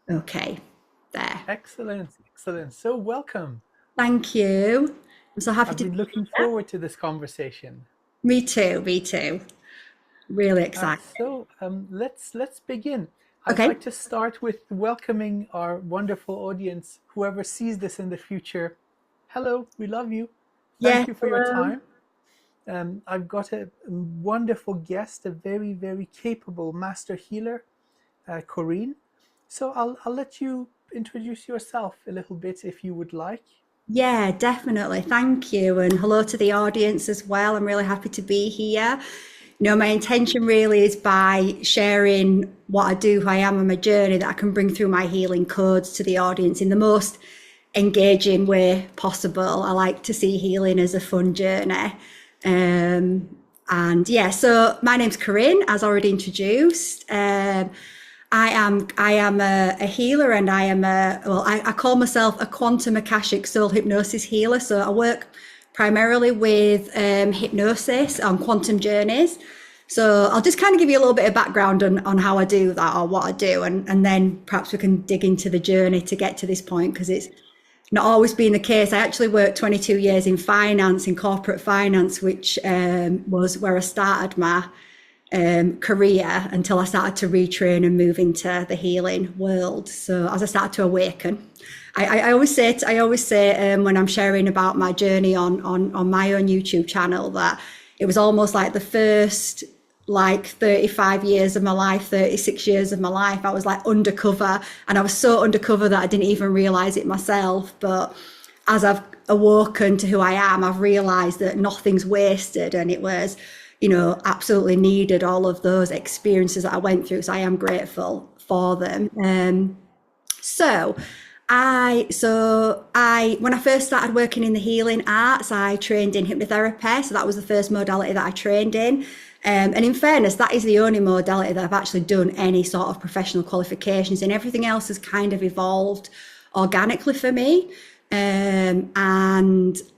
Okay, there. Excellent, excellent. So welcome. Thank you. I'm so happy I've to be been looking here. forward to this conversation. Me too, me too. Really excited. Let's begin. I'd Okay. like to start with welcoming our wonderful audience. Whoever sees this in the future, hello, we love you. Yeah, Thank you for your hello. time. I've got a wonderful guest, a very, very capable master healer, Corinne. So I'll let you introduce yourself a little bit if you would like. Yeah, definitely. Thank you. And hello to the audience as well. I'm really happy to be here. My intention really is by sharing what I do, who I am on my journey, that I can bring through my healing codes to the audience in the most engaging way possible. I like to see healing as a fun journey. And yeah, so my name's Corinne, as already introduced. I am a healer, and I call myself a quantum Akashic Soul Hypnosis healer. So I work primarily with hypnosis on quantum journeys. So I'll just kind of give you a little bit of background on how I do that, or what I do, and then perhaps we can dig into the journey to get to this point, because it's not always been the case. I actually worked 22 years in finance, in corporate finance, which was where I started my career, until I started to retrain and move into the healing world. So as I started to awaken, I always say when I'm sharing about my journey on my own YouTube channel, that it was almost like the first, like, 35 years of my life, 36 years of my life, I was like undercover, and I was so undercover that I didn't even realize it myself. But as I've awoken to who I am, I've realized that nothing's wasted, and it was, absolutely needed, all of those experiences that I went through. So I am grateful for them. So when I first started working in the healing arts, I trained in hypnotherapy. So that was the first modality that I trained in. And in fairness, that is the only modality that I've actually done any sort of professional qualifications in. Everything else has kind of evolved organically for me. And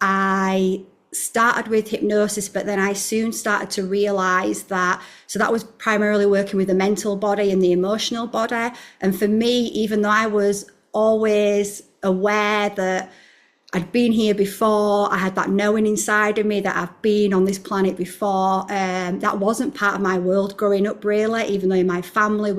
I started with hypnosis, but then I soon started to realize that, so that was primarily working with the mental body and the emotional body. And for me, even though I was always aware that I'd been here before, I had that knowing inside of me that I've been on this planet before. That wasn't part of my world growing up, really, even though in my family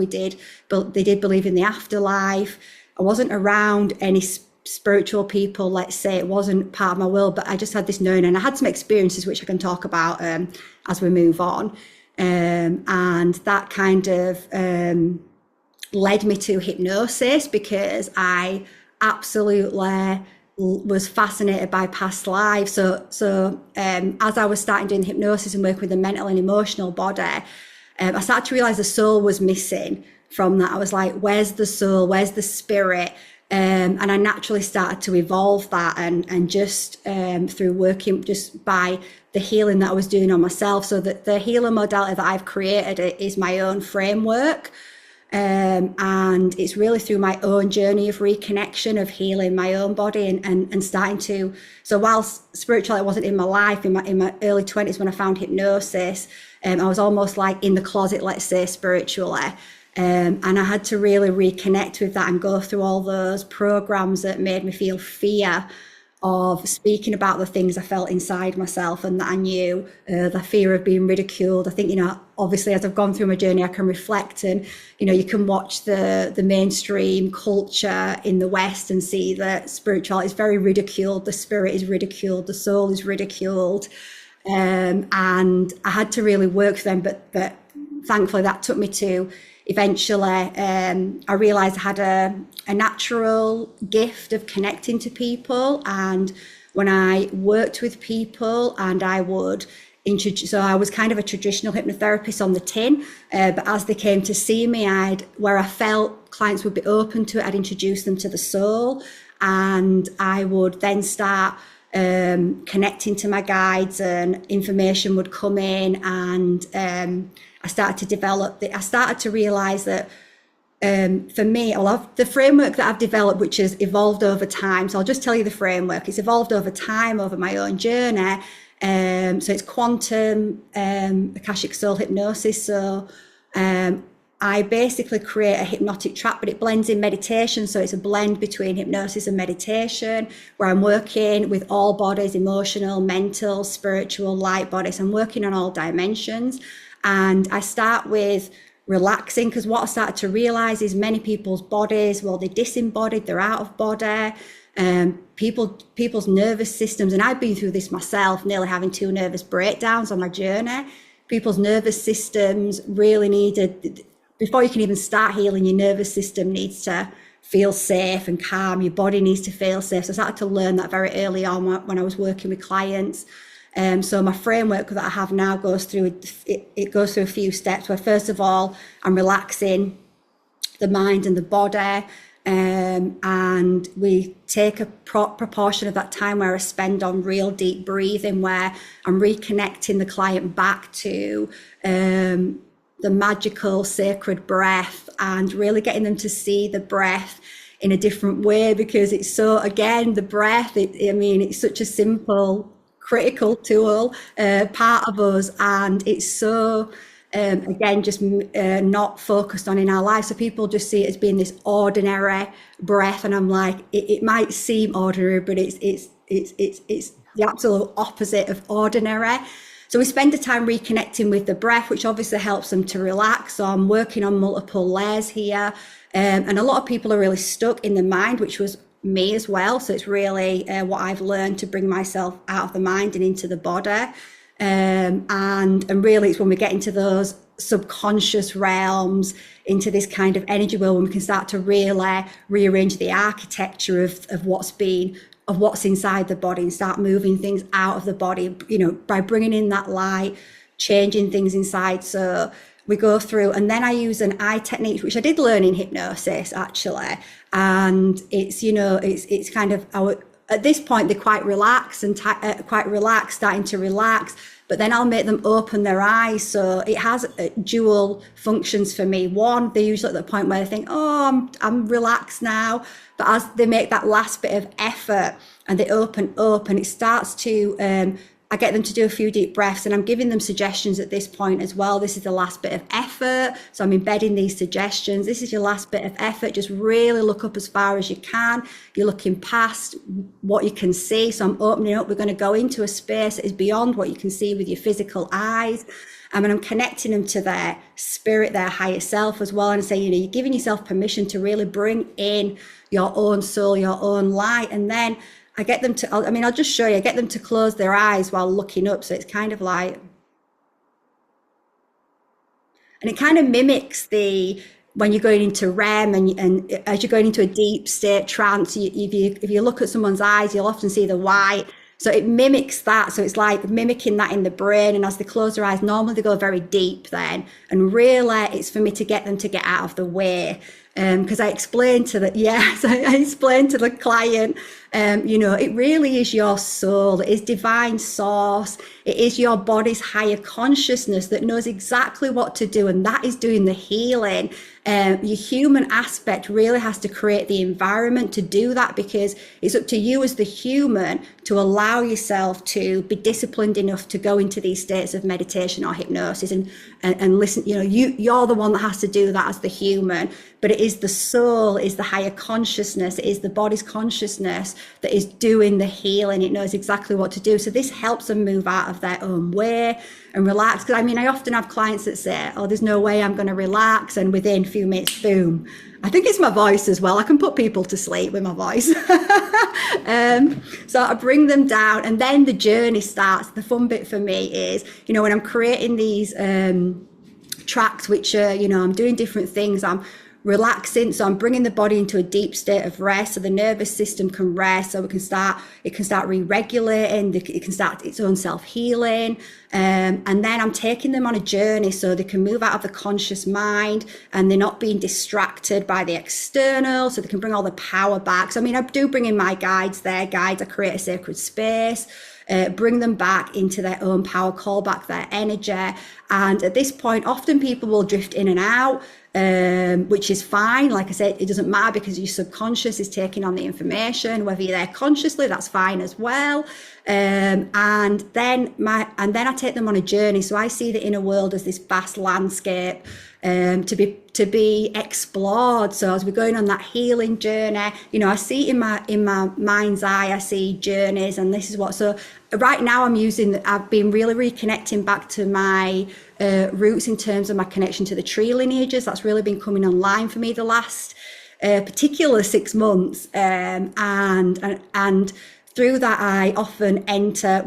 but they did believe in the afterlife. I wasn't around any spiritual people, let's say. It wasn't part of my world, but I just had this knowing, and I had some experiences which I can talk about as we move on. And that kind of led me to hypnosis, because I absolutely was fascinated by past lives. So as I was starting doing hypnosis and working with the mental and emotional body, I started to realize the soul was missing from that. I was like, where's the soul? Where's the spirit? And I naturally started to evolve that, and just through working, just by the healing that I was doing on myself. So that the healing modality that I've created is my own framework. And it's really through my own journey of reconnection, of healing my own body, and starting to. So whilst spirituality wasn't in my life, in my early 20s, when I found hypnosis, I was almost like in the closet, let's say, spiritually. And I had to really reconnect with that and go through all those programs that made me feel fear of speaking about the things I felt inside myself, and that I knew, the fear of being ridiculed. I think, obviously, as I've gone through my journey, I can reflect, and, you can watch the mainstream culture in the West and see that spirituality is very ridiculed, the spirit is ridiculed, the soul is ridiculed. And I had to really work for them, but thankfully that took me to, eventually, I realized I had a natural gift of connecting to people. And when I worked with people, and I would introduce, so I was kind of a traditional hypnotherapist on the tin, but as they came to see me, where I felt clients would be open to it, I'd introduce them to the soul, and I would then start connecting to my guides, and information would come in. And I started to realize that, for me, I love the framework that I've developed, which has evolved over time. So I'll just tell you the framework. It's evolved over time, over my own journey. So it's quantum Akashic Soul Hypnosis. So I basically create a hypnotic track, but it blends in meditation. So it's a blend between hypnosis and meditation, where I'm working with all bodies, emotional, mental, spiritual, light bodies. I'm working on all dimensions. And I start with relaxing, because what I started to realize is many people's bodies, well, they're disembodied, they're out of body. People's nervous systems, and I've been through this myself, nearly having 2 nervous breakdowns on my journey. People's nervous systems really needed, before you can even start healing, your nervous system needs to feel safe and calm. Your body needs to feel safe. So I started to learn that very early on when I was working with clients. So my framework that I have now goes through a few steps, where first of all, I'm relaxing the mind and the body. And we take a proportion of that time where I spend on real deep breathing, where I'm reconnecting the client back to the magical sacred breath, and really getting them to see the breath in a different way, because it's so, again, the breath, it's such a simple, critical tool, part of us, and it's so again, just not focused on in our lives. So people just see it as being this ordinary breath, and I'm like, it might seem ordinary, but it's the absolute opposite of ordinary. So we spend the time reconnecting with the breath, which obviously helps them to relax. So I'm working on multiple layers here, and a lot of people are really stuck in the mind, which was me as well. So it's really what I've learned to bring myself out of the mind and into the body. And really, it's when we get into those subconscious realms, into this kind of energy world, when we can start to really rearrange the architecture of what's inside the body, and start moving things out of the body, by bringing in that light, changing things inside. So we go through, and then I use an eye technique, which I did learn in hypnosis actually. And it's kind of at this point, they're quite relaxed and starting to relax, but then I'll make them open their eyes. So it has dual functions for me. One, they're usually at the point where they think, oh, I'm relaxed now. But as they make that last bit of effort and they open up, and it starts to, I get them to do a few deep breaths, and I'm giving them suggestions at this point as well. This is the last bit of effort. So I'm embedding these suggestions. This is your last bit of effort. Just really look up as far as you can. You're looking past what you can see. So I'm opening up. We're going to go into a space that is beyond what you can see with your physical eyes. And I'm connecting them to their spirit, their higher self as well. And say, you're giving yourself permission to really bring in your own soul, your own light. And then I get them to, I'll just show you, I get them to close their eyes while looking up. So it's kind of like, and it kind of mimics when you're going into REM and as you're going into a deep state trance, if you look at someone's eyes, you'll often see the white. So it mimics that. So it's like mimicking that in the brain. And as they close their eyes, normally they go very deep then. And really, it's for me to get them to get out of the way. Because I explained to I explained to the client, it really is your soul, it is divine source, it is your body's higher consciousness that knows exactly what to do, and that is doing the healing. Your human aspect really has to create the environment to do that, because it's up to you as the human to allow yourself to be disciplined enough to go into these states of meditation or hypnosis and listen. You're the one that has to do that as the human, but it is the soul, is the higher consciousness, it is the body's consciousness that is doing the healing. It knows exactly what to do. So this helps them move out of their own way and relax. Because I often have clients that say, oh, there's no way I'm going to relax, and within a few minutes, boom. I think it's my voice as well. I can put people to sleep with my voice. So I bring them down, and then the journey starts. The fun bit for me is, when I'm creating these tracks, which are, I'm doing different things. I'm relaxing, so I'm bringing the body into a deep state of rest, so the nervous system can rest, so it can start re-regulating, it can start its own self-healing, and then I'm taking them on a journey so they can move out of the conscious mind and they're not being distracted by the external, so they can bring all the power back. So I do bring in my guides, I create a sacred space, bring them back into their own power, call back their energy, And at this point, often people will drift in and out, which is fine. Like I said, it doesn't matter because your subconscious is taking on the information. Whether you're there consciously, that's fine as well. And then I take them on a journey. So I see the inner world as this vast landscape to be explored. So as we're going on that healing journey, you know, I see in my mind's eye, I see journeys, and this is what. So right now I've been really reconnecting back to my roots in terms of my connection to the tree lineages. That's really been coming online for me the last particular 6 months, and through that I often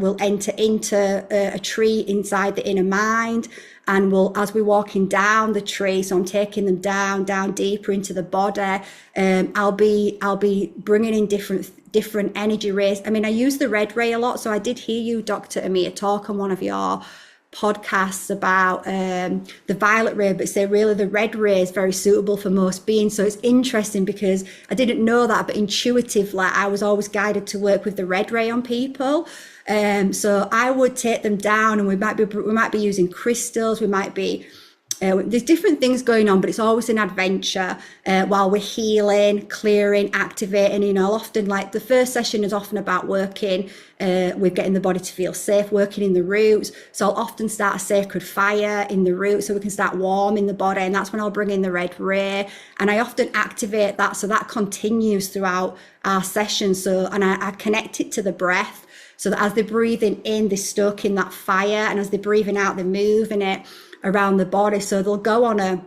will enter into a tree inside the inner mind, and as we're walking down the tree, so I'm taking them down deeper into the body. I'll be bringing in different energy rays. I mean, I use the red ray a lot, so I did hear you, Dr. Amir, talk on one of your podcasts about the violet ray, but say really the red ray is very suitable for most beings. So it's interesting because I didn't know that, but intuitively I was always guided to work with the red ray on people. So I would take them down, and we might be using crystals, we might be there's different things going on, but it's always an adventure while we're healing, clearing, activating. You know, often like the first session is often about working with getting the body to feel safe, working in the roots. So I'll often start a sacred fire in the roots so we can start warming the body, and that's when I'll bring in the red ray, and I often activate that, so that continues throughout our session. So, and I connect it to the breath, so that as they're breathing in, they're stuck in that fire, and as they're breathing out, they're moving it around the body. So they'll go on a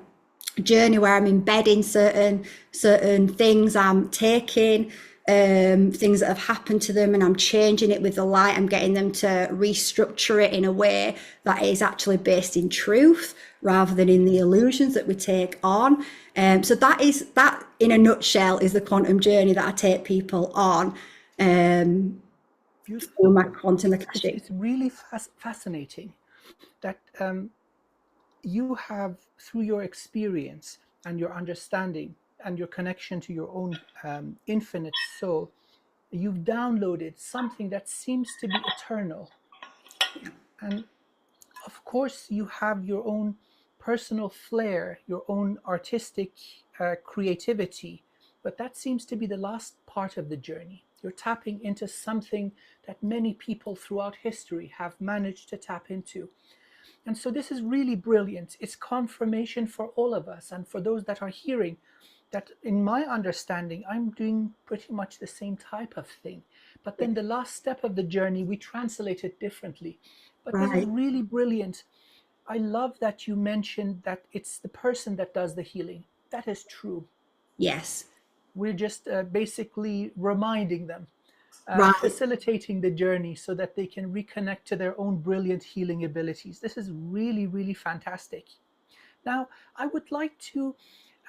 journey where I'm embedding certain things. I'm taking things that have happened to them, and I'm changing it with the light. I'm getting them to restructure it in a way that is actually based in truth rather than in the illusions that we take on. So that in a nutshell is the quantum journey that I take people on. Through my quantum Akashic. It's really fascinating that you have, through your experience and your understanding and your connection to your own infinite soul, you've downloaded something that seems to be eternal. And of course, you have your own personal flair, your own artistic creativity, but that seems to be the last part of the journey. You're tapping into something that many people throughout history have managed to tap into. And so this is really brilliant. It's confirmation for all of us, and for those that are hearing, that in my understanding, I'm doing pretty much the same type of thing. But then the last step of the journey, we translate it differently. But This is really brilliant. I love that you mentioned that it's the person that does the healing. That is true. Yes. We're just basically reminding them, facilitating the journey so that they can reconnect to their own brilliant healing abilities. This is really, really fantastic. Now, I would like to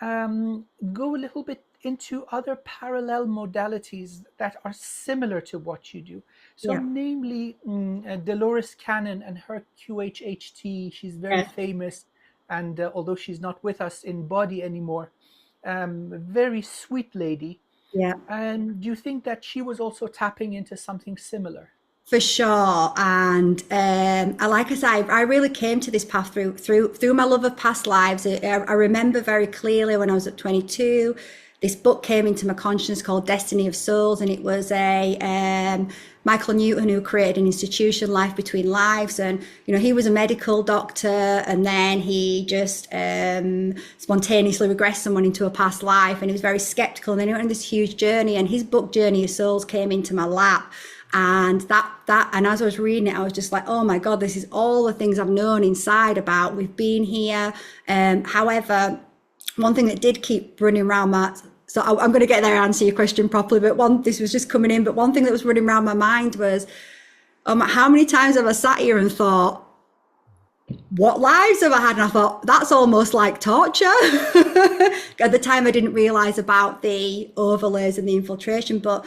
go a little bit into other parallel modalities that are similar to what you do. So namely, Dolores Cannon and her QHHT, she's very famous, and although she's not with us in body anymore, very sweet lady. Yeah. And do you think that she was also tapping into something similar? For sure. And like I said, I really came to this path through my love of past lives. I remember very clearly when I was at 22, this book came into my consciousness called Destiny of Souls, and it was a Michael Newton who created an institution, Life Between Lives, and you know, he was a medical doctor, and then he just spontaneously regressed someone into a past life, and he was very skeptical, and then he went on this huge journey, and his book Journey of Souls came into my lap. And and as I was reading it, I was just like, oh my God, this is all the things I've known inside about. We've been here. However, one thing that did keep running around so I'm going to get there and answer your question properly, but this was just coming in, but one thing that was running around my mind was, how many times have I sat here and thought, what lives have I had? And I thought, that's almost like torture. At the time, I didn't realize about the overlays and the infiltration, but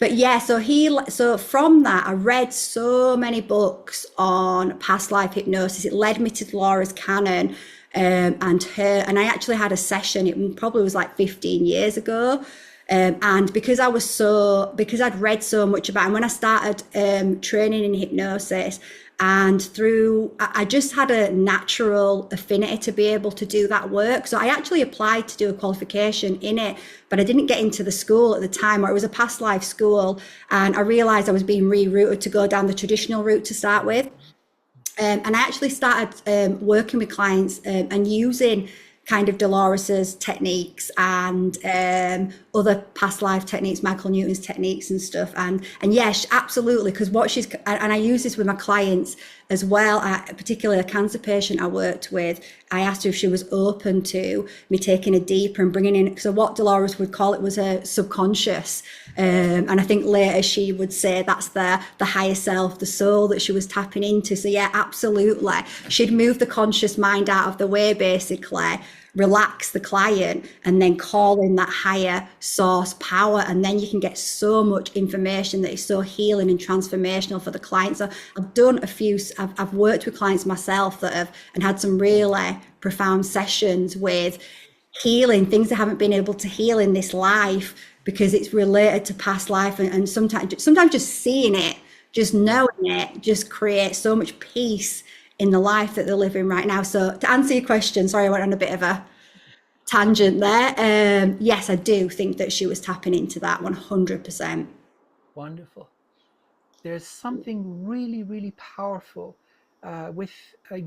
yeah, so from that, I read so many books on past life hypnosis. It led me to Dolores Cannon and I actually had a session. It probably was like 15 years ago. And because I'd read so much about, and when I started training in hypnosis, And I just had a natural affinity to be able to do that work. So I actually applied to do a qualification in it, but I didn't get into the school at the time, or it was a past life school. And I realized I was being rerouted to go down the traditional route to start with. And I actually started working with clients and using kind of Dolores's techniques and other past life techniques, Michael Newton's techniques and stuff. And yes, absolutely, because what she's, and I use this with my clients as well, particularly a cancer patient I worked with. I asked her if she was open to me taking a deeper and bringing in, so what Dolores would call it was a subconscious. And I think later she would say that's the higher self, the soul that she was tapping into. So yeah, absolutely. She'd move the conscious mind out of the way, basically, relax the client, and then call in that higher source power. And then you can get so much information that is so healing and transformational for the client. So I've worked with clients myself that have and had some really profound sessions with healing things they haven't been able to heal in this life because it's related to past life. And sometimes just seeing it, just knowing it, just creates so much peace in the life that they're living right now. So to answer your question, sorry, I went on a bit of a tangent there. Yes, I do think that she was tapping into that 100%. Wonderful. There's something really, really powerful with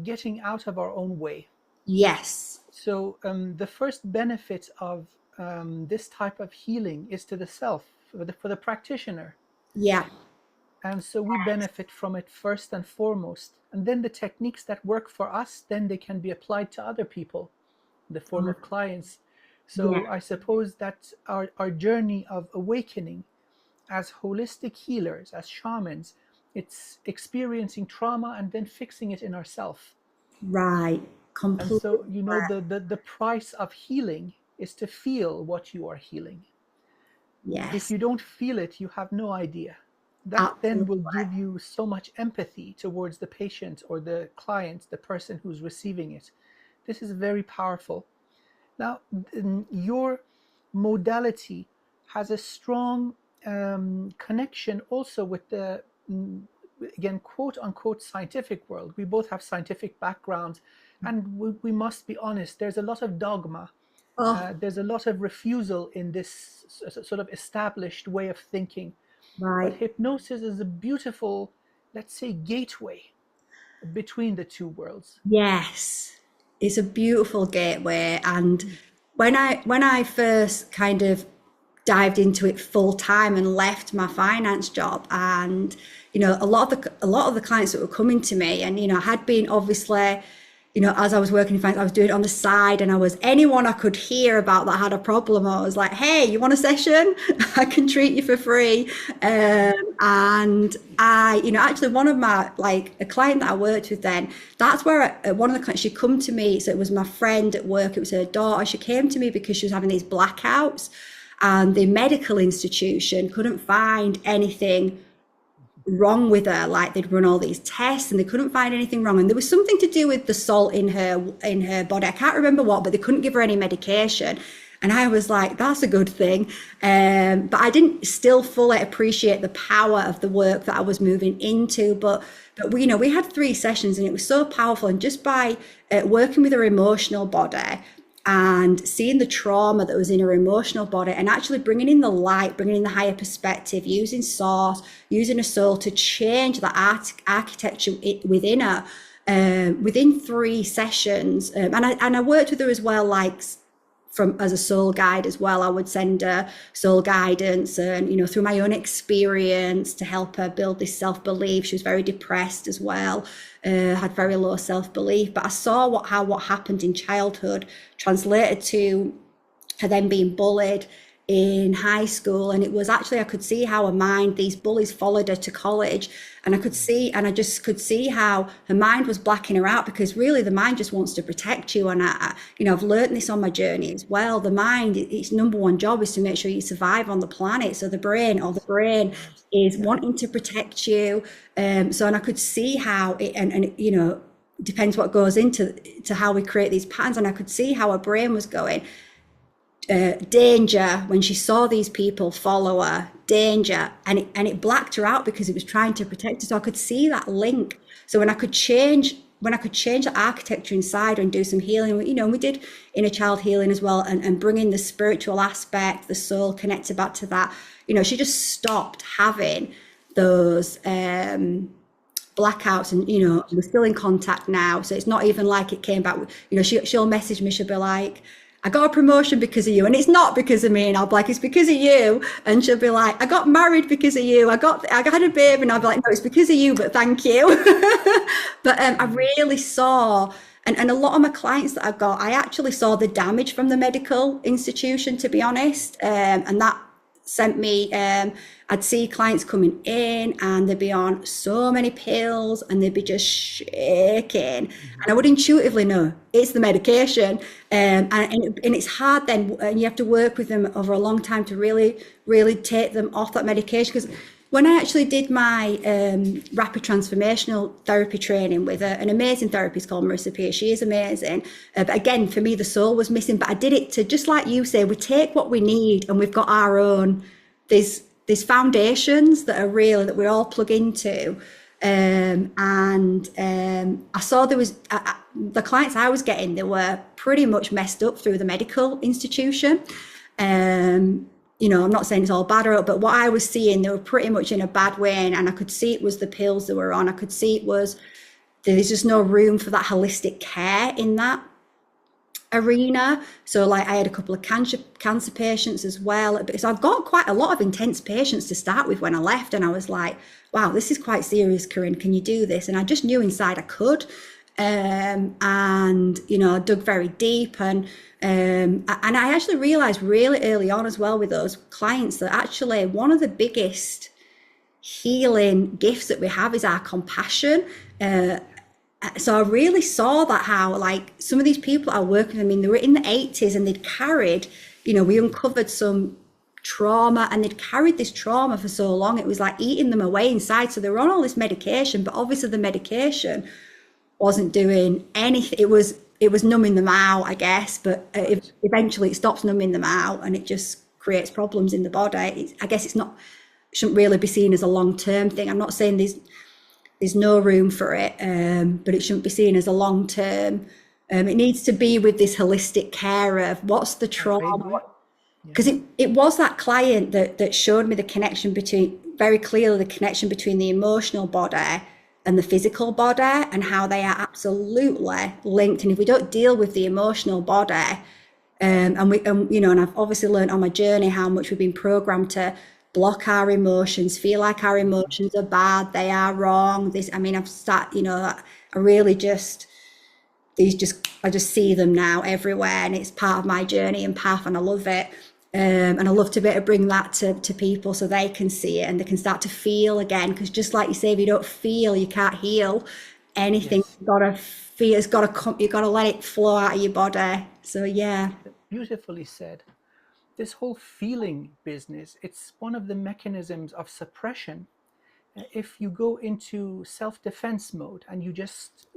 getting out of our own way. Yes. So the first benefit of this type of healing is to the self, for the practitioner. Yeah. And so we benefit from it first and foremost. And then the techniques that work for us, then they can be applied to other people in the form of clients. So I suppose that our journey of awakening as holistic healers, as shamans, it's experiencing trauma and then fixing it in ourselves. Right. And so, you know, the price of healing is to feel what you are healing. Yes. If you don't feel it, you have no idea. That then will give you so much empathy towards the patient or the client, the person who's receiving it. This is very powerful. Now, your modality has a strong connection also with the, again, quote unquote, scientific world. We both have scientific backgrounds, and we must be honest, there's a lot of dogma. There's a lot of refusal in this sort of established way of thinking. Right. But hypnosis is a beautiful, let's say, gateway between the two worlds. Yes, it's a beautiful gateway. And when I first kind of dived into it full time and left my finance job, and you know, a lot of the clients that were coming to me, and you know, I had been obviously, you know, as I was working in finance, I was doing it on the side, and anyone I could hear about that had a problem, I was like, hey, you want a session? I can treat you for free. And I, you know, actually one of my, like a client that I worked with then, that's where one of the clients, she'd come to me. So it was my friend at work, it was her daughter. She came to me because she was having these blackouts, and the medical institution couldn't find anything wrong with her. Like, they'd run all these tests and they couldn't find anything wrong, and there was something to do with the salt in her body. I can't remember what, but they couldn't give her any medication. And I was like, that's a good thing. But I didn't still fully appreciate the power of the work that I was moving into. But we, you know, we had 3 sessions and it was so powerful. And just by working with her emotional body and seeing the trauma that was in her emotional body, and actually bringing in the light, bringing in the higher perspective, using source, using a soul to change the architecture within her, within 3 sessions. And I worked with her as well, like as a soul guide as well. I would send her soul guidance, and you know, through my own experience, to help her build this self-belief. She was very depressed as well, had very low self-belief, but I saw what happened in childhood translated to her then being bullied in high school. And it was actually, I could see how her mind, these bullies followed her to college, and I just could see how her mind was blacking her out, because really the mind just wants to protect you. And you know, I've learned this on my journey as well. The mind, its number one job is to make sure you survive on the planet. So the brain is wanting to protect you. And I could see how it, and you know, depends what goes into how we create these patterns. And I could see how her brain was going, danger, when she saw these people follow her, danger, and it blacked her out because it was trying to protect her. So I could see that link. So when I could change the architecture inside and do some healing, we did inner child healing as well, and bring in the spiritual aspect, the soul connected back to that. She just stopped having those blackouts, and we're still in contact now. So it's not even like it came back. She'll message me. She'll be like, I got a promotion because of you, and it's not because of me. And I'll be like, it's because of you. And she'll be like, I got married because of you. I had a baby, and I'll be like, no, it's because of you, but thank you. But I really saw, and a lot of my clients that I've got, I actually saw the damage from the medical institution, to be honest, and that sent me. I'd see clients coming in and they'd be on so many pills and they'd be just shaking, and I would intuitively know it's the medication, and it's hard then, and you have to work with them over a long time to really take them off that medication. Because when I actually did my rapid transformational therapy training with an amazing therapist called Marissa Pierce, she is amazing. But again, for me, the soul was missing. But I did it to, just like you say, we take what we need and we've got our own. There's foundations that are real that we all plug into. I saw there was the clients I was getting, they were pretty much messed up through the medical institution. I'm not saying it's all bad, but what I was seeing, they were pretty much in a bad way, and I could see it was the pills they were on. I could see it was, there's just no room for that holistic care in that arena. So like I had a couple of cancer patients as well. So I've got quite a lot of intense patients to start with when I left, and I was like, wow, this is quite serious, Corinne, can you do this? And I just knew inside I could. I dug very deep, and I actually realized really early on as well with those clients that actually one of the biggest healing gifts that we have is our compassion. So I really saw that, how like some of these people I work with, I mean, they were in the 80s and they'd carried, we uncovered some trauma, and they'd carried this trauma for so long, it was like eating them away inside. So they were on all this medication, but obviously the medication wasn't doing anything. It was numbing them out, I guess, but eventually it stops numbing them out and it just creates problems in the body. I guess shouldn't really be seen as a long-term thing. I'm not saying there's no room for it, but it shouldn't be seen as a long-term. It needs to be with this holistic care of what's the trauma. Because it was that client that showed me the connection very clearly the connection between the emotional body and the physical body, and how they are absolutely linked. And if we don't deal with the emotional body, and I've obviously learned on my journey how much we've been programmed to block our emotions, feel like our emotions are bad, they are wrong. I just see them now everywhere, and it's part of my journey and path, and I love it. And I love to be able to bring that to people so they can see it and they can start to feel again. Because just like you say, if you don't feel, you can't heal anything. Yes. You've got to feel, you've got to let it flow out of your body. So yeah. Beautifully said. This whole feeling business, it's one of the mechanisms of suppression. If you go into self-defense mode and you just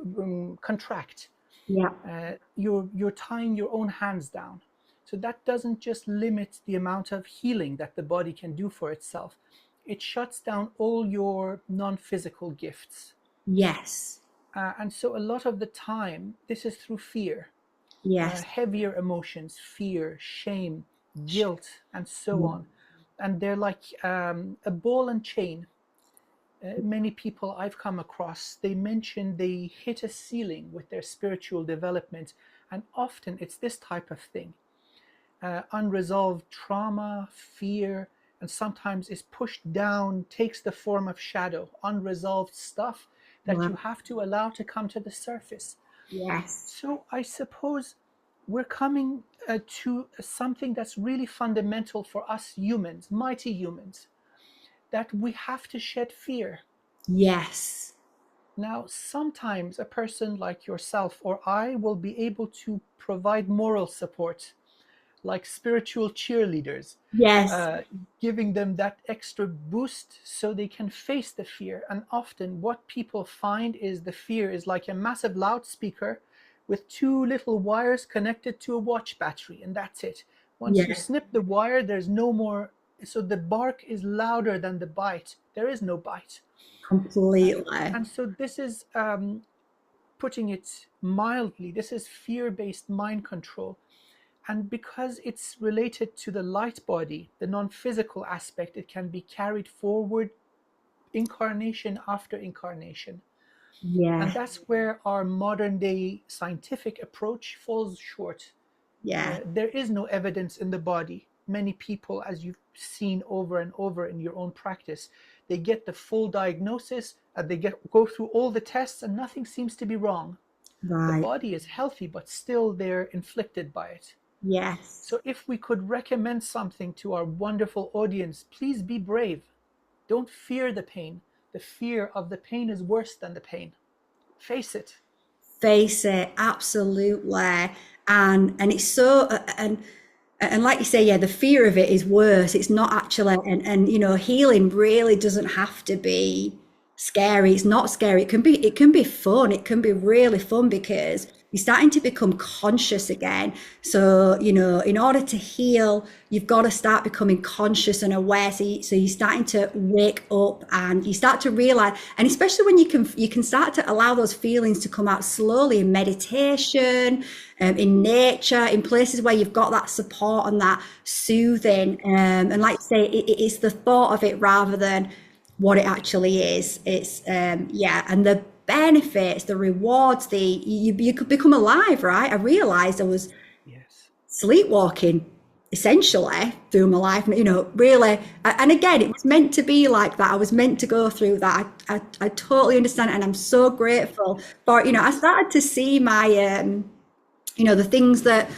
contract, you're tying your own hands down. So that doesn't just limit the amount of healing that the body can do for itself. It shuts down all your non-physical gifts. Yes. And so a lot of the time, this is through fear. Yes. Heavier emotions, fear, shame, guilt, and so on. And they're like a ball and chain. Many people I've come across, they mention they hit a ceiling with their spiritual development. And often it's this type of thing. Unresolved trauma, fear, and sometimes is pushed down, takes the form of shadow, unresolved stuff that you have to allow to come to the surface. Yes. So I suppose we're coming to something that's really fundamental for us humans, mighty humans, that we have to shed fear. Yes. Now, sometimes a person like yourself or I will be able to provide moral support, like spiritual cheerleaders, yes, giving them that extra boost so they can face the fear. And often what people find is the fear is like a massive loudspeaker with two little wires connected to a watch battery, and that's it. Once you snip the wire, there's no more so the bark is louder than the bite. There is no bite. Completely. And so this is, putting it mildly, this is fear-based mind control. And because it's related to the light body, the non-physical aspect, it can be carried forward incarnation after incarnation. Yeah. And that's where our modern day scientific approach falls short. Yeah. There is no evidence in the body. Many people, as you've seen over and over in your own practice, they get the full diagnosis, they go through all the tests, and nothing seems to be wrong. The Right. body is healthy, but still they're inflicted by it. Yes. So if we could recommend something to our wonderful audience, please be brave. Don't fear the pain. The fear of the pain is worse than the pain. Face it. Face it, absolutely. And it's so and like you say, yeah, the fear of it is worse. It's not actually, and you know, healing really doesn't have to be scary. It's not scary. It can be fun. It can be really fun because you're starting to become conscious again. So, you know, in order to heal, you've got to start becoming conscious and aware. So you're starting to wake up and you start to realize, and especially when you can start to allow those feelings to come out slowly in meditation, in nature, in places where you've got that support and that soothing. And like I say, it's the thought of it rather than what it actually is. It's yeah, and the benefits, the rewards, you could become alive, right? I realized I was Yes. sleepwalking essentially through my life, you know, really. And again, it was meant to be like that. I was meant to go through that. I totally understand it, and I'm so grateful for, you know, I started to see my you know, the things that,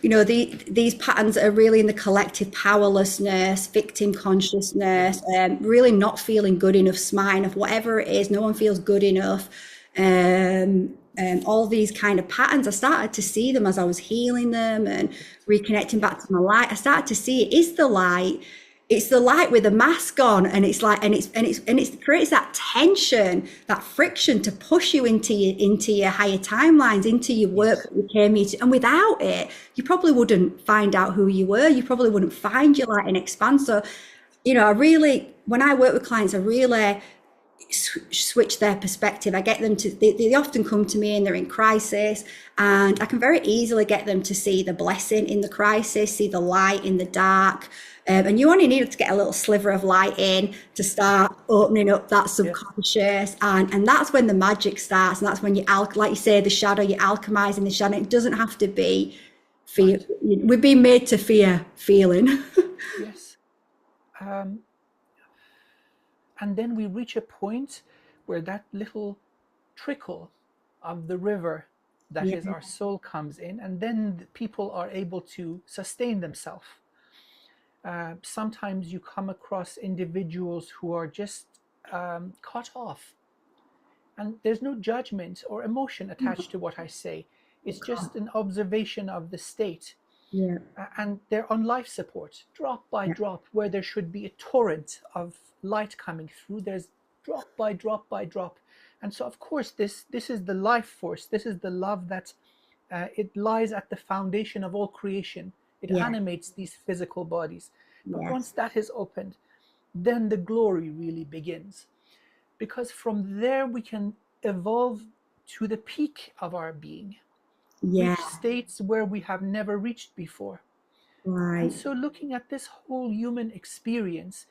you know, these patterns are really in the collective powerlessness, victim consciousness, really not feeling good enough, smart enough, whatever it is, no one feels good enough. All these kind of patterns, I started to see them as I was healing them and reconnecting back to my light. I started to see it is the light. It's the light with a mask on, and it's like, and it creates that tension, that friction to push you into your higher timelines, into your work that you came here to. And without it, you probably wouldn't find out who you were. You probably wouldn't find your light and expand. So, you know, when I work with clients, I really switch their perspective. I get them to, they often come to me and they're in crisis, and I can very easily get them to see the blessing in the crisis, see the light in the dark. And you only need to get a little sliver of light in to start opening up that subconscious. And that's when the magic starts. And that's when like you say, the shadow, you're alchemizing the shadow. It doesn't have to be fear. Right. We've been made to fear feeling. Yes. And then we reach a point where that little trickle of the river that is our soul comes in, and then people are able to sustain themselves. Sometimes you come across individuals who are just cut off, and there's no judgment or emotion attached to what I say. It's just an observation of the state. Yeah. And they're on life support, drop by drop, where there should be a torrent of light coming through. There's drop by drop by drop. And so, of course, this is the life force. This is the love that it lies at the foundation of all creation. It animates these physical bodies. But once that is opened, then the glory really begins. Because from there we can evolve to the peak of our being. Reach states where we have never reached before. Right. And so looking at this whole human experience,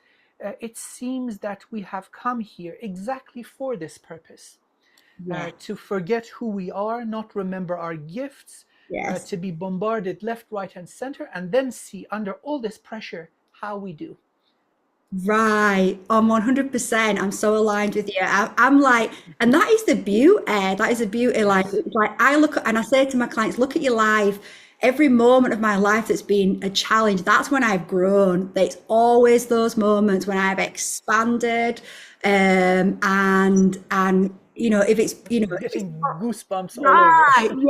it seems that we have come here exactly for this purpose. To forget who we are, not remember our gifts, to be bombarded left, right, and center, and then see under all this pressure how we do. Right. I'm 100%. I'm so aligned with you. I'm like, and that is the beauty. That is the beauty. Like I look at, and I say to my clients, look at your life. Every moment of my life that's been a challenge, that's when I've grown. It's always those moments when I've expanded, and you know, if it's, you know, getting goosebumps all over.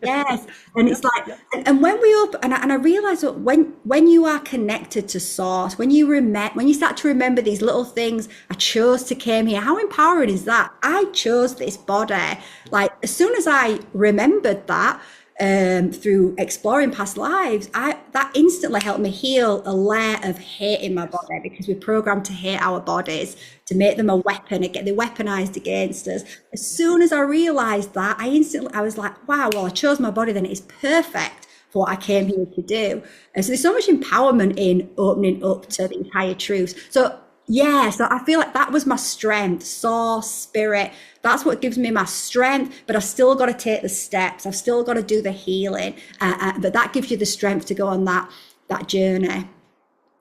Yes. And it's like, and when we open, and I realize that when you are connected to source, when you start to remember these little things, I chose to came here. How empowering is that? I chose this body. Like as soon as I remembered that, through exploring past lives, that instantly helped me heal a layer of hate in my body, because we're programmed to hate our bodies, to make them a weapon, and get they weaponized against us. As soon as I realized that, I was like, wow, well, I chose my body, then it is perfect for what I came here to do. And so there's so much empowerment in opening up to the entire truth. So yeah, so I feel like that was my strength, source, spirit. That's what gives me my strength, but I've still got to take the steps. I've still got to do the healing. But that gives you the strength to go on that journey.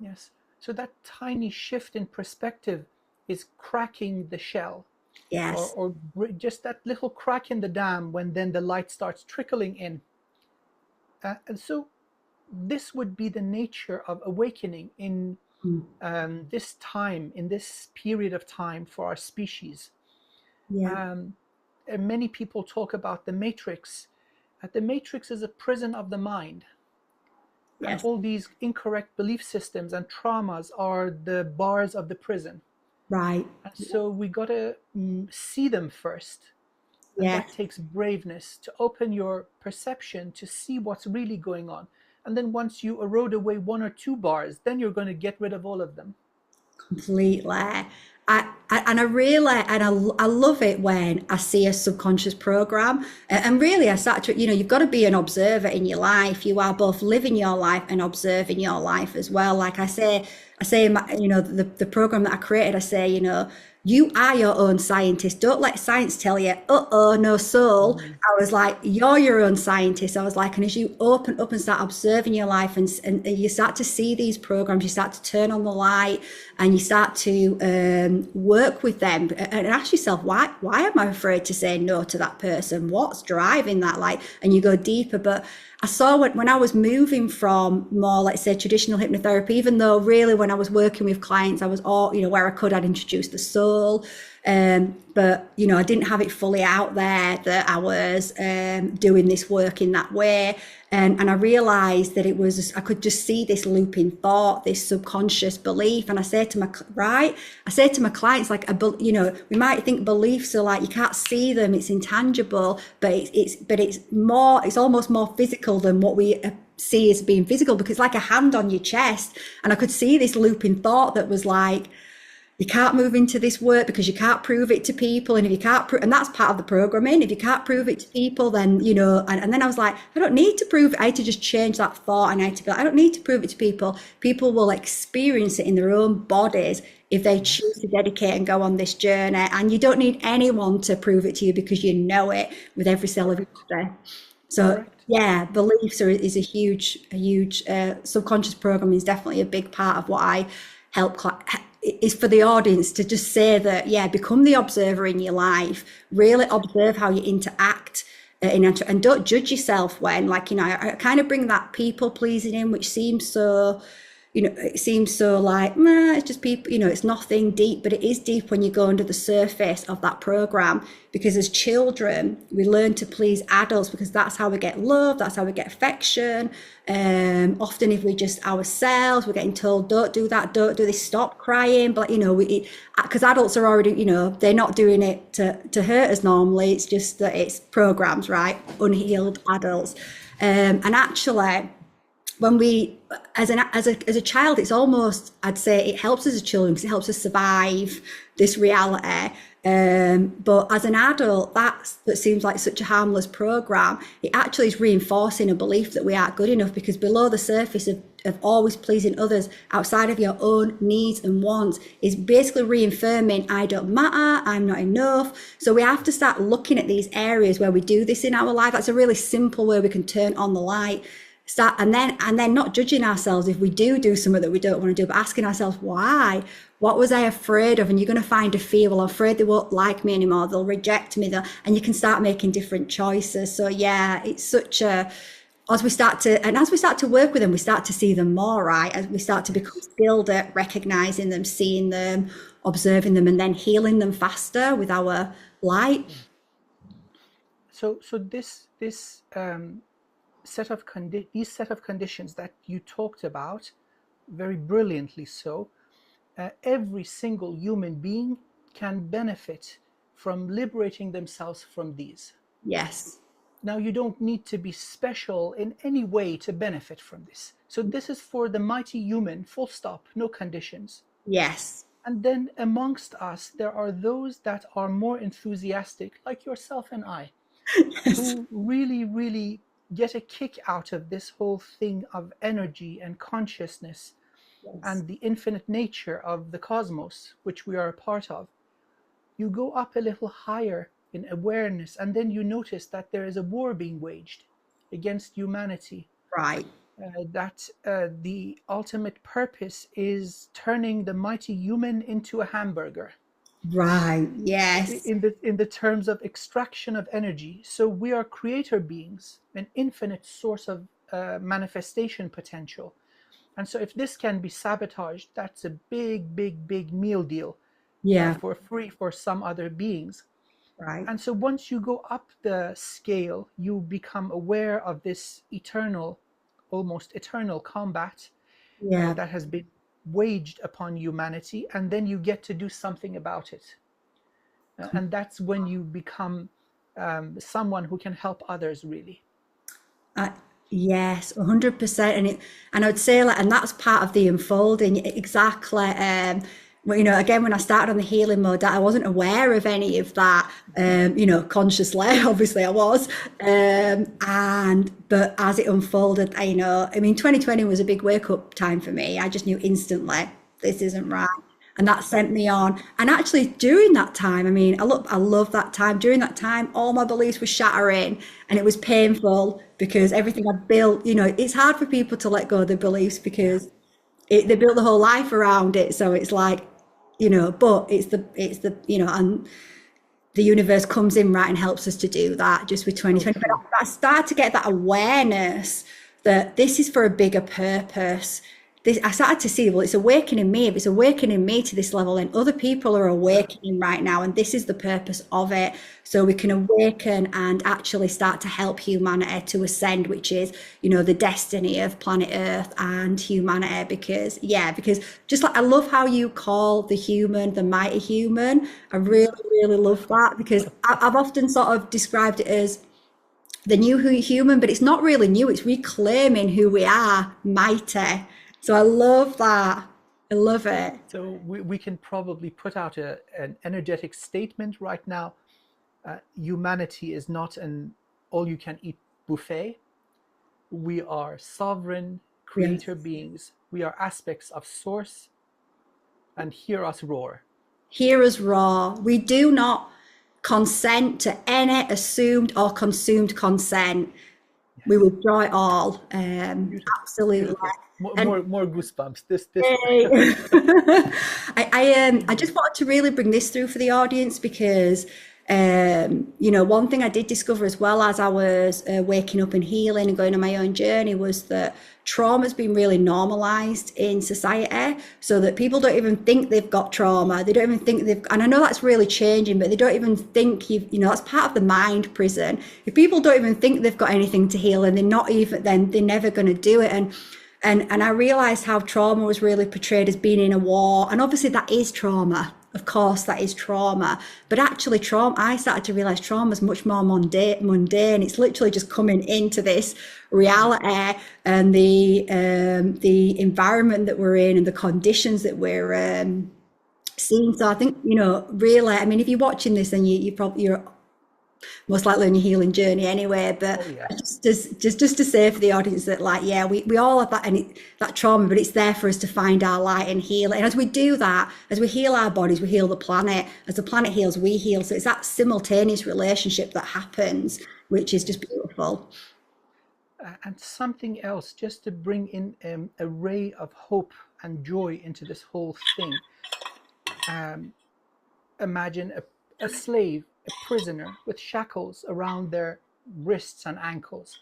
Yes. So that tiny shift in perspective is cracking the shell, Yes. or just that little crack in the dam when then the light starts trickling in. And so this would be the nature of awakening in this time, in this period of time for our species. Yeah. And many people talk about the matrix. The matrix is a prison of the mind. And Yes. all these incorrect belief systems and traumas are the bars of the prison. Right. And so we got to see them first. And Yes. that takes braveness to open your perception to see what's really going on. And then once you erode away one or two bars, then you're going to get rid of all of them. Completely. And I really, and I love it when I see a subconscious program. And really, I start to, you've got to be an observer in your life. You are both living your life and observing your life as well. Like I say, the program that I created, I say, you are your own scientist. Don't let science tell you, no soul. I was like, you're your own scientist. I was like, and as you open up and start observing your life, and you start to see these programs, you start to turn on the light, and you start to work with them, and ask yourself, why am I afraid to say no to that person? What's driving that? And you go deeper. But I saw when I was moving from more, let's say, traditional hypnotherapy, even though really when I was working with clients, I was all, where I could, I'd introduce the soul. But, I didn't have it fully out there that I was doing this work in that way. And I realized that I could just see this looping thought, this subconscious belief. And I say to my clients, like, we might think beliefs are like, you can't see them, it's intangible, but it's almost more physical than what we see as being physical, because it's like a hand on your chest. And I could see this looping thought that was like, you can't move into this work because you can't prove it to people. And if you can't and that's part of the programming. If you can't prove it to people, then, and then I was like, I don't need to prove it. I had to just change that thought. And I had to be like, I don't need to prove it to people. People will experience it in their own bodies if they choose to dedicate and go on this journey. And you don't need anyone to prove it to you, because you know it with every cell of your body. So Correct. yeah, beliefs is a huge subconscious program is definitely a big part of what I help is for the audience to just say that, become the observer in your life, really observe how you interact and don't judge yourself when, I kind of bring that people pleasing in, which seems so, it seems so like, nah, it's just people, it's nothing deep, but it is deep when you go under the surface of that program. Because as children, we learn to please adults because that's how we get love, that's how we get affection. Often if we just ourselves, we're getting told, don't do that, don't do this, stop crying. But, because adults are already, they're not doing it to hurt us normally. It's just that it's programs, right? Unhealed adults. And actually, when we, as a child, it's almost, I'd say it helps us as children because it helps us survive this reality. But as an adult, that seems like such a harmless program. It actually is reinforcing a belief that we aren't good enough, because below the surface of always pleasing others outside of your own needs and wants is basically reaffirming, I don't matter, I'm not enough. So we have to start looking at these areas where we do this in our life. That's a really simple way we can turn on the light. And then not judging ourselves if we do something that we don't want to do, but asking ourselves, why? What was I afraid of? And you're going to find a fear. Well, I'm afraid they won't like me anymore. They'll reject me. And you can start making different choices. So yeah, it's such a, as we start to work with them, we start to see them more, right? As we start to become skilled at recognizing them, seeing them, observing them, and then healing them faster with our light. So this these set of conditions that you talked about very brilliantly, so every single human being can benefit from liberating themselves from these. Yes. Now, you don't need to be special in any way to benefit from this. So this is for the mighty human, full stop, no conditions. Yes. And then amongst us, there are those that are more enthusiastic, like yourself and I, Yes. who really, really get a kick out of this whole thing of energy and consciousness Yes. and the infinite nature of the cosmos, which we are a part of. You go up a little higher in awareness, and then you notice that there is a war being waged against humanity. Right. That the ultimate purpose is turning the mighty human into a hamburger. Right. Yes. In the terms of extraction of energy. So we are creator beings, an infinite source of manifestation potential. And so if this can be sabotaged, that's a big, big, big meal deal Yeah. for free for some other beings. Right. And so once you go up the scale, you become aware of this eternal, almost eternal combat Yeah. that has been waged upon humanity, and then you get to do something about it. And that's when you become someone who can help others, really. Uh, yes, 100%. And I would say, like, and that's part of the unfolding. Exactly. Well, again, when I started on the healing mode, I wasn't aware of any of that, consciously. Obviously, I was. But as it unfolded, I mean, 2020 was a big wake up time for me. I just knew instantly this isn't right. And that sent me on. And actually, during that time, I mean, I love that time. During that time, all my beliefs were shattering, and it was painful because everything I built, it's hard for people to let go of their beliefs Yeah. because they built the whole life around it. So it's like, but and the universe comes in, right, and helps us to do that just with So 2020. But true. I started to get that awareness that this is for a bigger purpose. I started to see, well, it's awakening me. If it's awakening me to this level, then other people are awakening right now. And this is the purpose of it. So we can awaken and actually start to help humanity to ascend, which is, the destiny of planet Earth and humanity. Because just like, I love how you call the human the mighty human. I really, really love that, because I've often sort of described it as the new human, but it's not really new. It's reclaiming who we are, mighty. So I love that. I love it. So we can probably put out an energetic statement right now. Humanity is not an all you can eat buffet. We are sovereign Yes. creator beings. We are aspects of source, and hear us roar. Hear us raw. We do not consent to any assumed or consumed consent. We Yes. withdraw it all. Beautiful. Absolutely. Beautiful. And More goosebumps. This yay. I just wanted to really bring this through for the audience because one thing I did discover as well as I was waking up and healing and going on my own journey was that trauma's been really normalized in society, so that people don't even think they've got trauma. They don't even think and I know that's really changing, but they don't even think that's part of the mind prison. If people don't even think they've got anything to heal, and then they're never going to do it. And I realized how trauma was really portrayed as being in a war. And obviously that is trauma. Of course, that is trauma. But actually, I started to realize trauma is much more mundane. It's literally just coming into this reality and the environment that we're in and the conditions that we're seeing. So I think, really, I mean, if you're watching this, then you're most likely on your healing journey anyway. But Oh yeah. just to say for the audience that, like, yeah, we all have that, that trauma, but it's there for us to find our light and heal it. And as we do that, as we heal our bodies, we heal the planet. As the planet heals, we heal. So it's that simultaneous relationship that happens, which is just beautiful. And something else, just to bring in a ray of hope and joy into this whole thing. Imagine a slave, a prisoner with shackles around their wrists and ankles.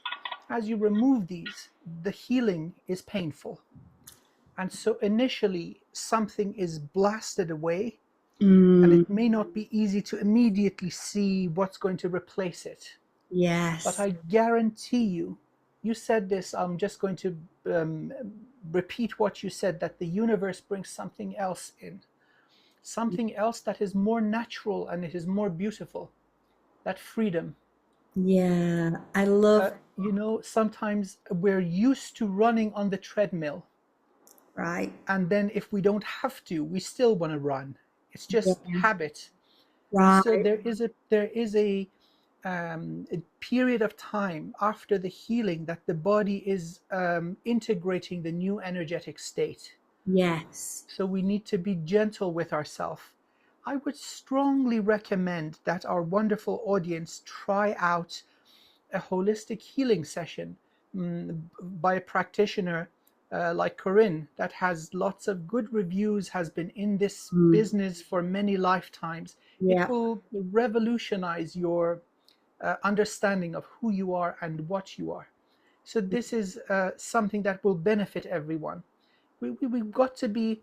As you remove these, the healing is painful. And so initially, something is blasted away, and it may not be easy to immediately see what's going to replace it. But Yes. I guarantee you, you said this, I'm just going to repeat what you said, that the universe brings something else in. Something else that is more natural and it is more beautiful. That freedom, Yeah, I love, You know, sometimes we're used to running on the treadmill, right, and then if we don't have to, we still want to run. It's just yeah, habit. And so right, there is a period of time after the healing that the body is integrating the new energetic state. yes, So we need to be gentle with ourselves. I would strongly recommend that our wonderful audience try out a holistic healing session by a practitioner like Corinne, that has lots of good reviews, has been in this mm, business for many lifetimes. It yeah, will revolutionize your understanding of who you are and what you are. So this is something that will benefit everyone. We've got to be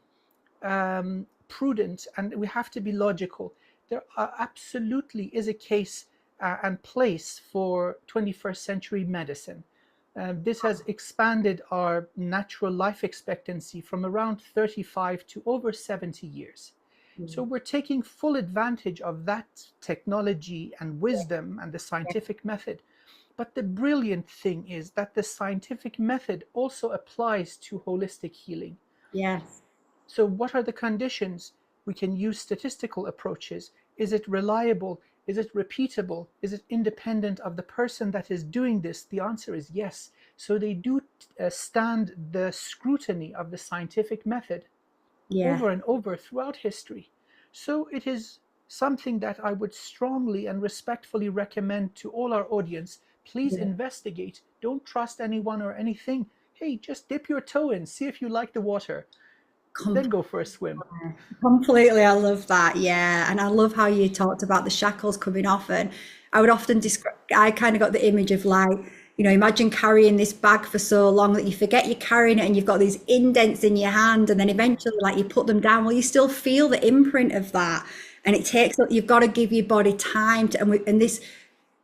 prudent, and we have to be logical. There absolutely is a case and place for 21st century medicine. This has expanded our natural life expectancy from around 35 to over 70 years. So mm, we're taking full advantage of that technology and yeah, wisdom and the scientific method. But the brilliant thing is that the scientific method also applies to holistic healing. yes, So, what are the conditions? We can use statistical approaches. Is it reliable? Is it repeatable? Is it independent of the person that is doing this? The answer is yes. So, they do stand the scrutiny of the scientific method yeah, over and over throughout history. So, it is something that I would strongly and respectfully recommend to all our audience. Please yeah. investigate. Don't trust anyone or anything. Hey, just dip your toe in, see if you like the water, then go for a swim. Completely, I love that. Yeah, and I love how you talked about the shackles coming off. And I would often describe. I kind of got the image of like, imagine carrying this bag for so long that you forget you're carrying it, and you've got these indents in your hand, and then eventually, like you put them down. Well, you still feel the imprint of that, and it takes. You've got to give your body time to, and this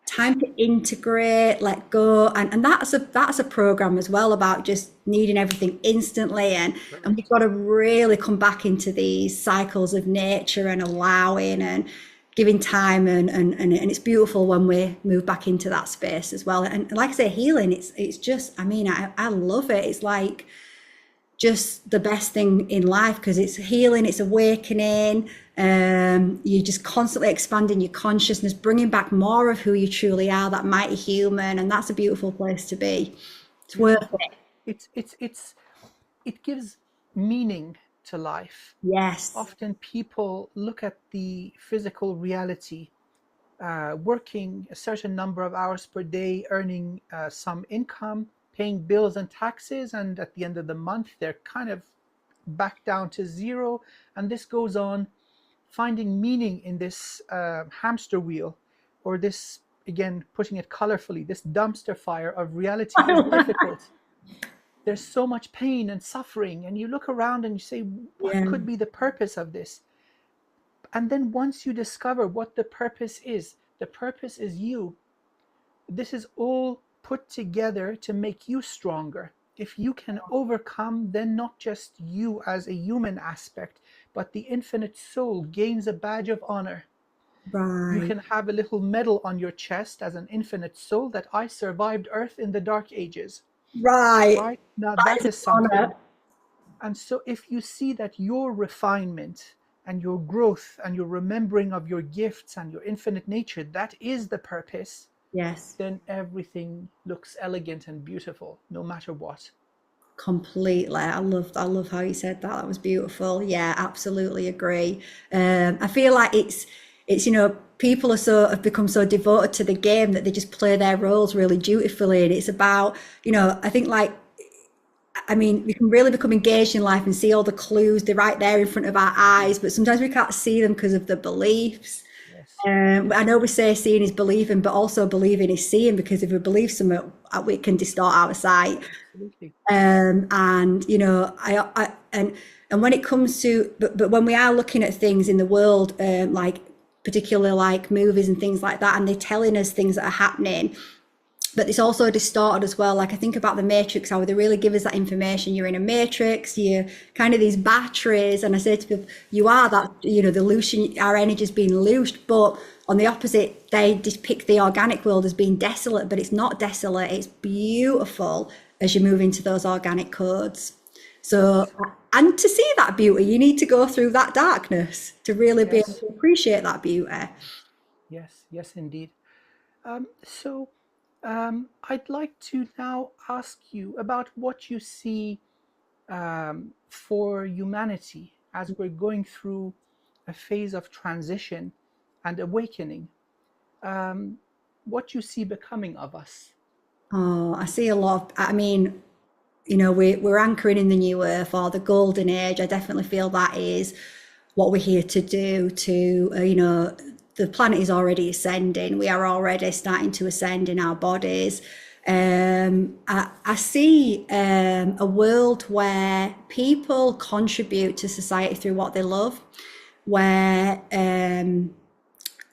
time to integrate, let go, and that's a program as well about just needing everything instantly, and we've Correct. got to really come back into these cycles of nature and allowing and giving time, and it's beautiful when we move back into that space as well. And like I say, healing, it's just, I mean, I love it. It's like just the best thing in life because it's healing, it's awakening. You're just constantly expanding your consciousness, bringing back more of who you truly are, that mighty human, and that's a beautiful place to be. It's worth Beautiful. it. It gives meaning to life. Yes. Often people look at the physical reality, working a certain number of hours per day, earning some income, paying bills and taxes, and at the end of the month, they're kind of back down to zero. And this goes on, finding meaning in this hamster wheel, or this, again, putting it colorfully, this dumpster fire of reality is difficult. There's so much pain and suffering, and you look around and you say, what Yeah. could be the purpose of this? And then once you discover what the purpose is you. This is all put together to make you stronger. If you can overcome, then not just you as a human aspect, but the infinite soul gains a badge of honor. You Right. can have a little medal on your chest as an infinite soul that I survived Earth in the Dark Ages. Right. Right? Now That that is an is something. honor. And so if you see that your refinement and your growth and your remembering of your gifts and your infinite nature, that is the purpose, Yes. then everything looks elegant and beautiful, no matter what. Completely. I love how you said that. That was beautiful. Yeah, absolutely agree. I feel like it's people have become so devoted to the game that they just play their roles really dutifully, and it's about, I think, like, I mean, we can really become engaged in life and see all the clues. They're right there in front of our eyes, but sometimes we can't see them because of the beliefs. Yes, I yes, know we say seeing is believing, but also believing is seeing, because if we believe something, it can distort our sight. absolutely. And and when it comes to, but when we are looking at things in the world, like particularly like movies and things like that, and they're telling us things that are happening, but it's also distorted as well. Like I think about the matrix, how they really give us that information. You're in a matrix, you're kind of these batteries. And I say to people, you are that, you know, the illusion, our energy is being loosed. But on the opposite, they depict the organic world as being desolate, but it's not desolate. It's beautiful as you move into those organic codes. So, Yes, and to see that beauty, you need to go through that darkness to really be able yes, to appreciate that beauty. yes, yes, indeed. So, I'd like to now ask you about what you see for humanity as we're going through a phase of transition and awakening. Um, what you see becoming of us. Oh, I see a lot of, I mean, you know, we're anchoring in the new earth or the golden age. I definitely feel that is what we're here to do to, you know, the planet is already ascending. We are already starting to ascend in our bodies. I see a world where people contribute to society through what they love, where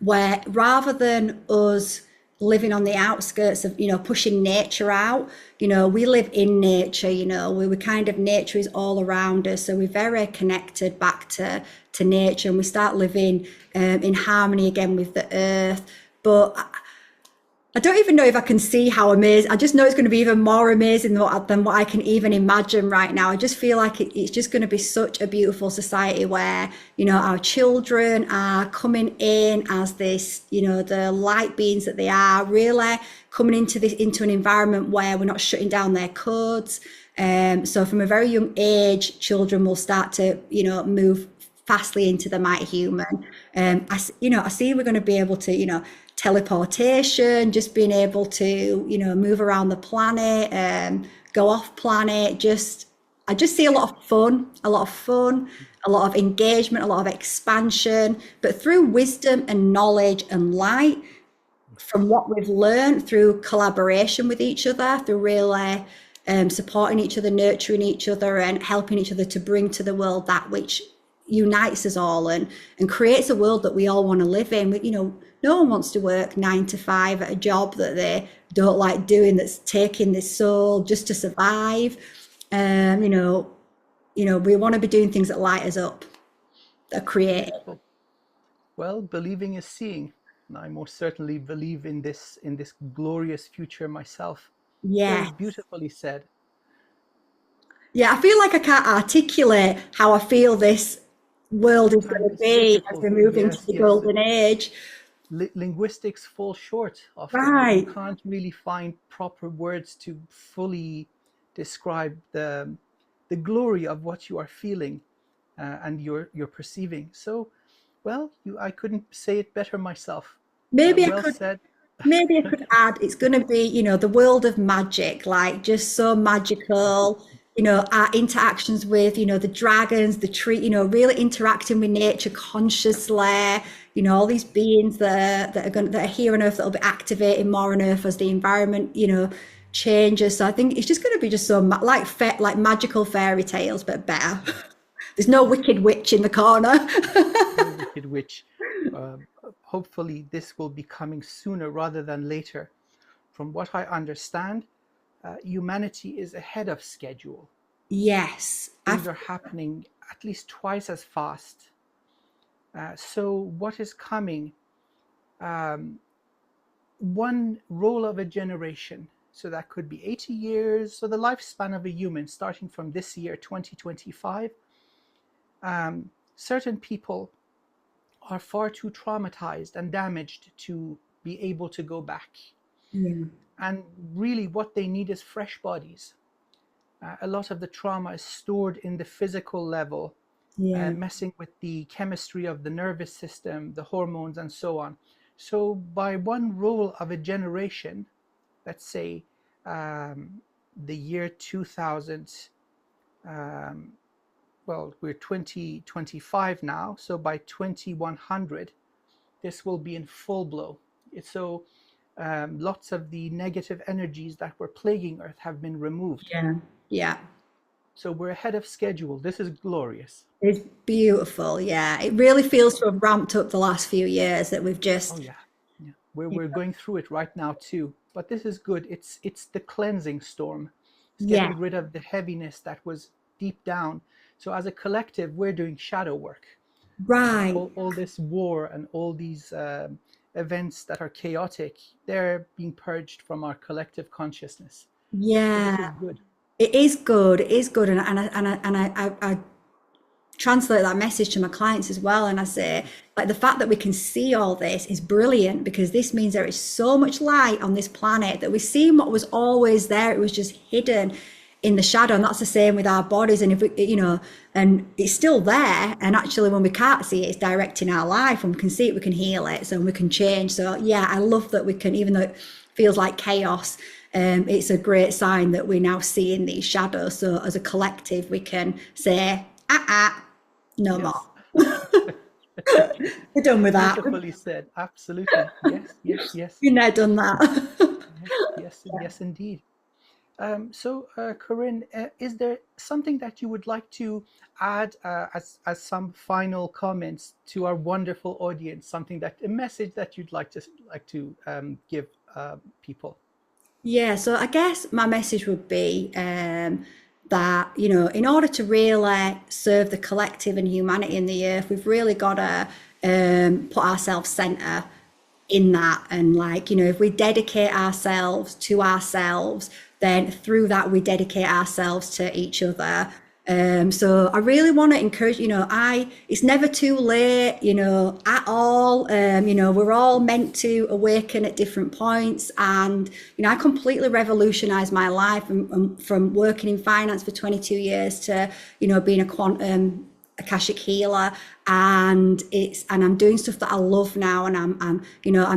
where rather than us living on the outskirts of, you know, pushing nature out, you know, we live in nature, you know, we kind of, nature is all around us, so we're very connected back to nature, and we start living in harmony again with the earth. But I don't even know if I can see how amazing. I just know it's going to be even more amazing than what I can even imagine right now. I just feel like it's just going to be such a beautiful society where, you know, our children are coming in as this, you know, the light beings that they are, really coming into an environment where we're not shutting down their codes. So from a very young age, children will start to, you know, move fastly into the mighty human. You know, I see we're going to be able to, you know, teleportation, just being able to, you know, move around the planet, go off planet. I just see a lot of fun, a lot of engagement, a lot of expansion, but through wisdom and knowledge and light from what we've learned through collaboration with each other, through really supporting each other, nurturing each other, and helping each other to bring to the world that which unites us all and creates a world that we all want to live in. You know, no one wants to work 9 to 5 at a job that they don't like doing, that's taking their soul just to survive. You know, we want to be doing things that light us up, that are creative. Beautiful. Well, believing is seeing. And I most certainly believe in this glorious future myself. Very Yeah. beautifully said. Yeah, I feel like I can't articulate how I feel this world is going Sometimes to it's be as we difficult. move into Yes, the yes. golden age. Linguistics fall short often. You Right. can't really find proper words to fully describe the glory of what you are feeling and you're perceiving. So, well, I couldn't say it better myself. Maybe I Well could said. maybe I could add, it's going to be, you know, the world of magic, like just so magical, you know, our interactions with, you know, the dragons, the tree, you know, really interacting with nature consciously, you know, all these beings that are here on earth, that'll be activating more on earth as the environment, you know, changes. So I think it's just going to be just so like magical fairy tales, but better. There's no wicked witch in the corner. No wicked witch. Uh, Hopefully, this will be coming sooner rather than later. From what I understand, humanity is ahead of schedule. Yes. Things are happening at least twice as fast. So, what is coming? Um, One roll of a generation. So, that could be 80 years. So, the lifespan of a human, starting from this year, 2025. Certain people are far too traumatized and damaged to be able to go back. Yeah. And really, what they need is fresh bodies. A lot of the trauma is stored in the physical level, Yeah. messing with the chemistry of the nervous system, the hormones, and so on. So, by one roll of a generation, let's say the year 2000, um, well, we're 2025 now, so by 2100, this will be in full blow. So, lots of the negative energies that were plaguing Earth have been removed. Yeah. Yeah. So we're ahead of schedule. This is glorious. It's beautiful. Yeah. It really feels to have ramped up the last few years that we've Oh just, yeah, yeah. We're going through it right now too. but this is good. It's the cleansing storm. It's Yeah. getting rid of the heaviness that was deep down. So as a collective, we're doing shadow work. Right. All this war and all these events that are chaotic, they're being purged from our collective consciousness. So this is Yeah. good. It is good. It is good. And I translate that message to my clients as well. And I say, like, the fact that we can see all this is brilliant, because this means there is so much light on this planet that we're seeing what was always there. It was just hidden in the shadow. And that's the same with our bodies. And if we, and it's still there. And actually, when we can't see it, it's directing our life. When we can see it, we can heal it. So we can change. So yeah, I love that we can, even though it feels like chaos, it's a great sign that we're now seeing these shadows. So as a collective, we can say, no Yes. more. We're done with that. Beautifully said. Absolutely. Yes, yes, yes. We've now done that. Yes, yes, yes, indeed. So, Corinne, is there something that you would like to add as some final comments to our wonderful audience? Something that a message that you'd like to give people? Yeah, so I guess my message would be that, in order to really serve the collective and humanity in the earth, we've really got to put ourselves center in that. And, like, if we dedicate ourselves to ourselves, then through that we dedicate ourselves to each other. So I really want to encourage, it's never too late, at all. We're all meant to awaken at different points. And, I completely revolutionized my life from working in finance for 22 years to, being a quantum Akashic healer, and I'm doing stuff that I love now, and I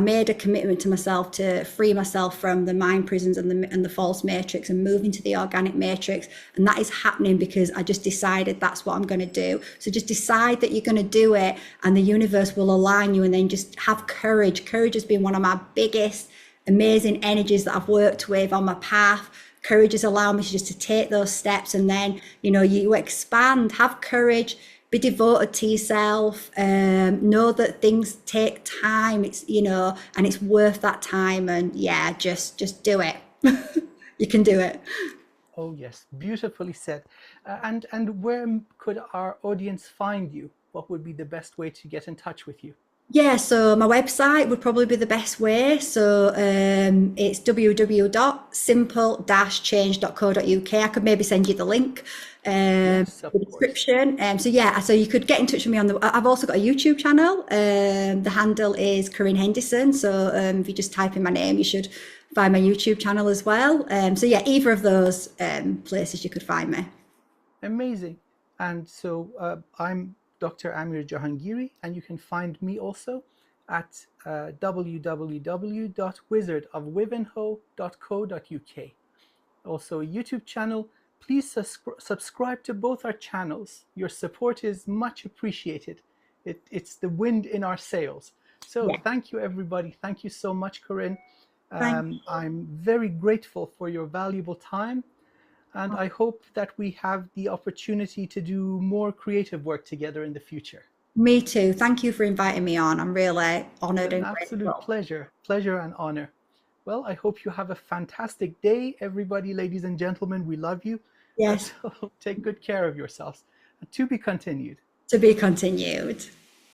made a commitment to myself to free myself from the mind prisons and the false matrix and move into the organic matrix, and that is happening because I just decided that's what I'm going to do. So just decide that you're going to do it, and the universe will align you, and then just have courage. Courage has been one of my biggest amazing energies that I've worked with on my path. Courage has allowed me to take those steps, and then you expand. Have courage, be devoted to yourself, know that things take time. It's and it's worth that time, and yeah, just do it. You can do it. Oh yes, beautifully said. And where could our audience find you? What would be the best way to get in touch with you? Yeah, so my website would probably be the best way. So it's www.simple-change.co.uk. I could maybe send you the link, Yes, of the course. description. So you could get in touch with me on I've also got a YouTube channel. The handle is Corinne Henderson. So if you just type in my name, you should find my YouTube channel as well. So yeah, either of those places you could find me. Amazing. And so I'm Dr. Amir Jahangiri, and you can find me also at www.wizardofwivenhoe.co.uk. Also a YouTube channel. Please subscribe to both our channels. Your support is much appreciated. It's the wind in our sails. So Yeah. thank you, everybody. Thank you so much, Corinne. Thank I'm very grateful for your valuable time. And I hope that we have the opportunity to do more creative work together in the future. Me too. Thank you for inviting me on. I'm really It's honored an and absolute grateful. pleasure and honor. Well, I hope you have a fantastic day, everybody, ladies and gentlemen. We love you. Yes, So take good care of yourselves. To be continued. to be continued.